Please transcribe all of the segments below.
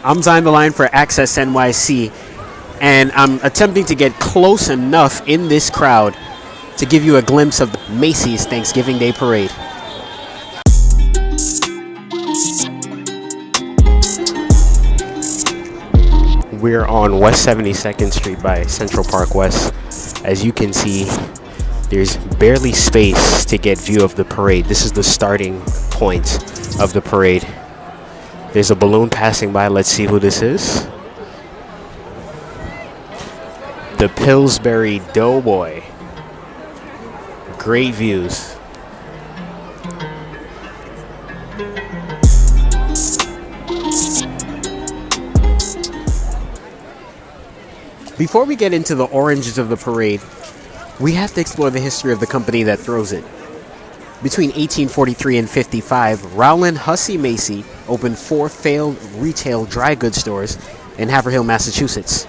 I'm on the line for Access NYC, and I'm attempting to get close enough in this crowd to give you a glimpse of the Macy's Thanksgiving Day Parade. We're on West 72nd Street by Central Park West. As you can see, there's barely space to get view of the parade. This is the starting point of the parade. There's a balloon passing by. Let's see who this is. The Pillsbury Doughboy. Great views. Before we get into the oranges of the parade, we have to explore the history of the company that throws it. Between 1843 and 55, Rowland Hussey Macy opened 4 failed retail dry goods stores in Haverhill, Massachusetts.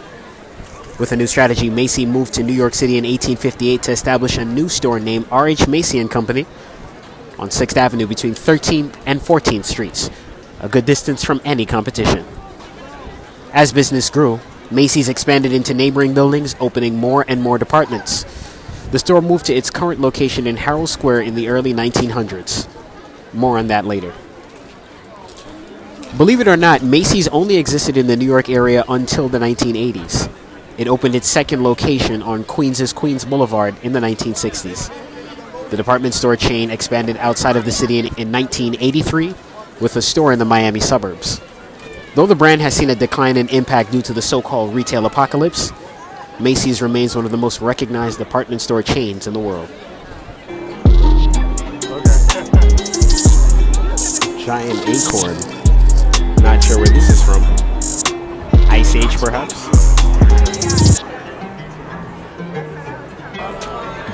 With a new strategy, Macy moved to New York City in 1858 to establish a new store named R.H. Macy & Company on 6th Avenue between 13th and 14th Streets, a good distance from any competition. As business grew, Macy's expanded into neighboring buildings, opening more and more departments. The store moved to its current location in Herald Square in the early 1900s. More on that later. Believe it or not, Macy's only existed in the New York area until the 1980s. It opened its second location on Queens Boulevard in the 1960s. The department store chain expanded outside of the city in 1983 with a store in the Miami suburbs. Though the brand has seen a decline in impact due to the so-called retail apocalypse, Macy's remains one of the most recognized department store chains in the world. Giant acorn. Not sure where this is from. Ice Age, perhaps?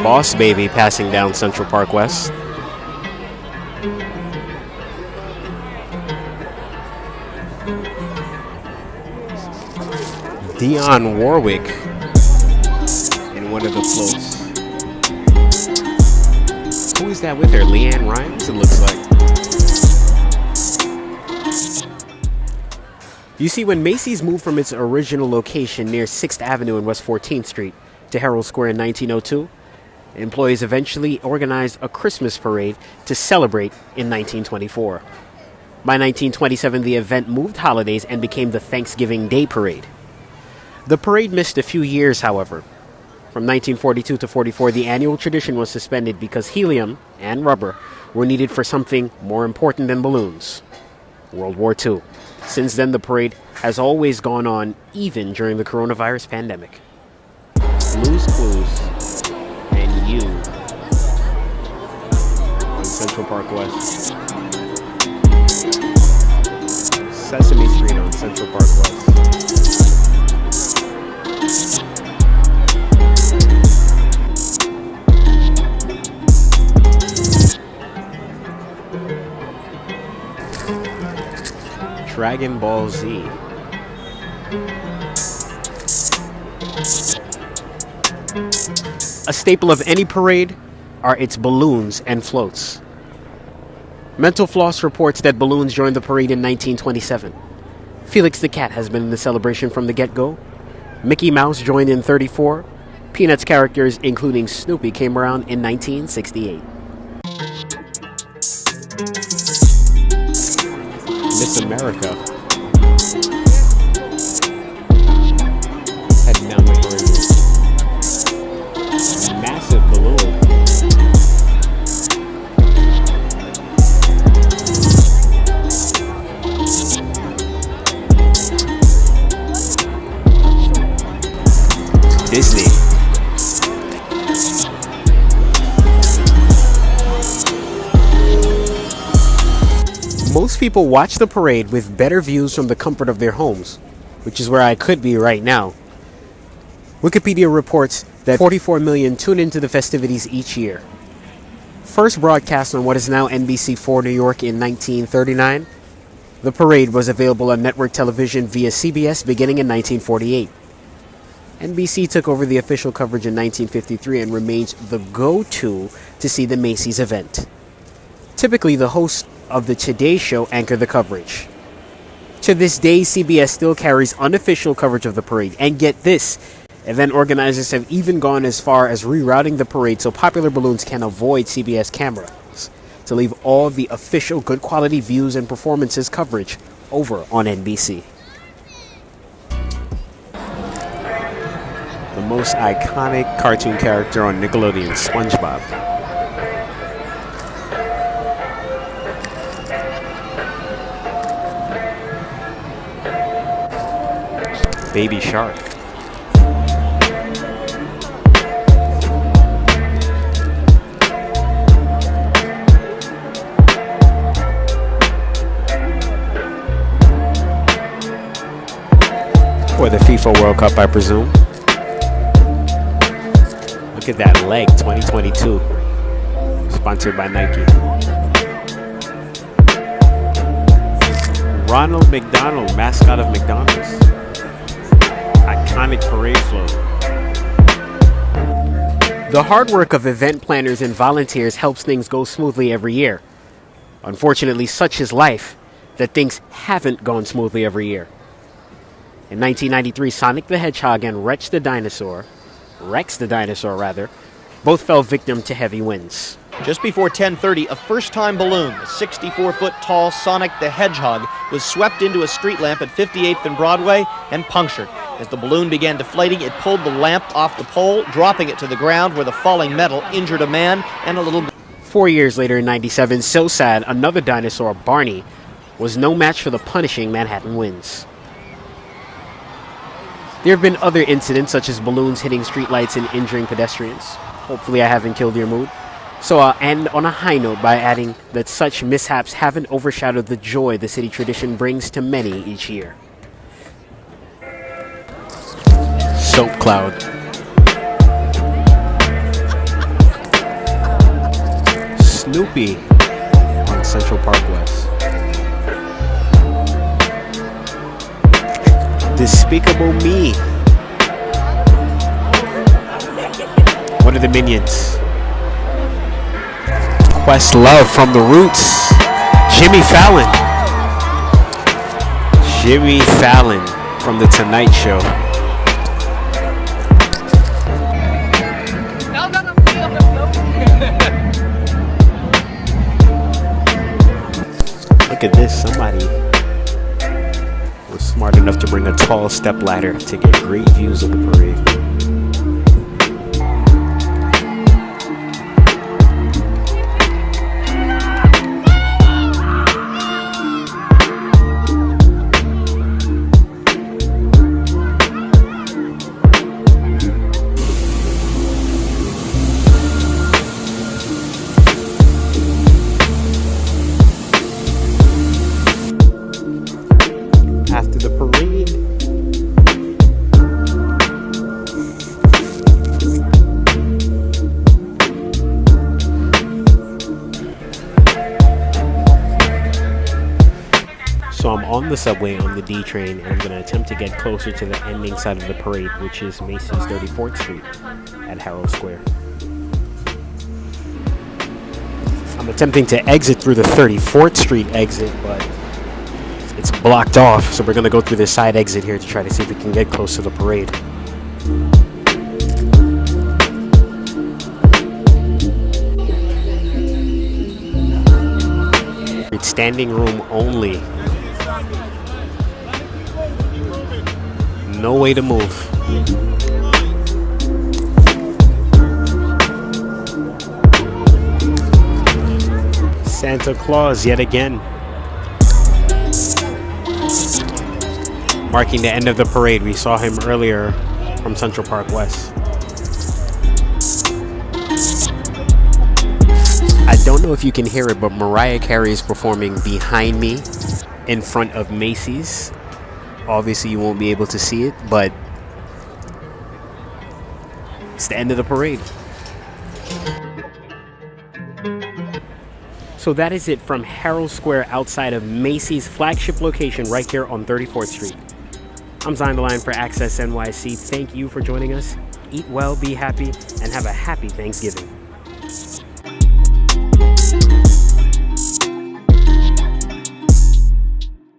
Boss Baby passing down Central Park West. Dionne Warwick in one of the floats. Who is that with her? Leanne Rimes, it looks like. You see, when Macy's moved from its original location near 6th Avenue and West 14th Street to Herald Square in 1902, employees eventually organized a Christmas parade to celebrate in 1924. By 1927, the event moved holidays and became the Thanksgiving Day Parade. The parade missed a few years, however. From 1942 to 44, the annual tradition was suspended because helium and rubber were needed for something more important than balloons: World War II. Since then, the parade has always gone on, even during the coronavirus pandemic. Blue's Clues and You on Central Park West. Sesame Street on Central Park West. Dragon Ball Z. A staple of any parade are its balloons and floats. Mental Floss reports that balloons joined the parade in 1927. Felix the Cat has been in the celebration from the get-go. Mickey Mouse joined in 34. Peanuts characters, including Snoopy, came around in 1968. Miss America. Heading down the parade. Massive balloon. Disney. Most people watch the parade with better views from the comfort of their homes, which is where I could be right now. Wikipedia reports that 44 million tune into the festivities each year. First broadcast on what is now NBC4 New York in 1939, the parade was available on network television via CBS beginning in 1948. NBC took over the official coverage in 1953 and remains the go-to to see the Macy's event. Typically, the hosts of the Today Show anchor the coverage. To this day, CBS still carries unofficial coverage of the parade. And get this, event organizers have even gone as far as rerouting the parade so popular balloons can avoid CBS cameras to leave all the official good quality views and performances coverage over on NBC. The most iconic cartoon character on Nickelodeon, SpongeBob. Baby Shark. For the FIFA World Cup, I presume. Look at that leg, 2022. Sponsored by Nike. Ronald McDonald, mascot of McDonald's. Iconic parade float. The hard work of event planners and volunteers helps things go smoothly every year. Unfortunately, such is life, that things haven't gone smoothly every year. In 1993, Sonic the Hedgehog and Rex the Dinosaur, both fell victim to heavy winds. Just before 10:30, a first-time balloon, the 64-foot-tall Sonic the Hedgehog, was swept into a street lamp at 58th and Broadway and punctured. As the balloon began deflating, it pulled the lamp off the pole, dropping it to the ground where the falling metal injured a man and a little girl. 4 years later in 97, so sad, another dinosaur, Barney, was no match for the punishing Manhattan winds. There have been other incidents, such as balloons hitting streetlights and injuring pedestrians. Hopefully I haven't killed your mood. So I'll end on a high note by adding that such mishaps haven't overshadowed the joy the city tradition brings to many each year. Soap Cloud. Snoopy on Central Park West. Despicable Me. What are the Minions? Questlove from The Roots. Jimmy Fallon. Jimmy Fallon from The Tonight Show. Look at this, somebody was smart enough to bring a tall step ladder to get great views of the parade. After the parade, so I'm on the subway on the D train, and I'm going to attempt to get closer to the ending side of the parade, which is Macy's 34th Street at Herald Square. I'm attempting to exit through the 34th Street exit, but it's blocked off, so we're going to go through this side exit here to try to see if we can get close to the parade. It's standing room only. No way to move. Santa Claus yet again. Marking the end of the parade. We saw him earlier from Central Park West. I don't know if you can hear it, but Mariah Carey is performing behind me in front of Macy's. Obviously you won't be able to see it, but it's the end of the parade. So that is it from Herald Square outside of Macy's flagship location right here on 34th Street. I'm Zion the Lion for Access NYC. Thank you for joining us. Eat well, be happy, and have a happy Thanksgiving.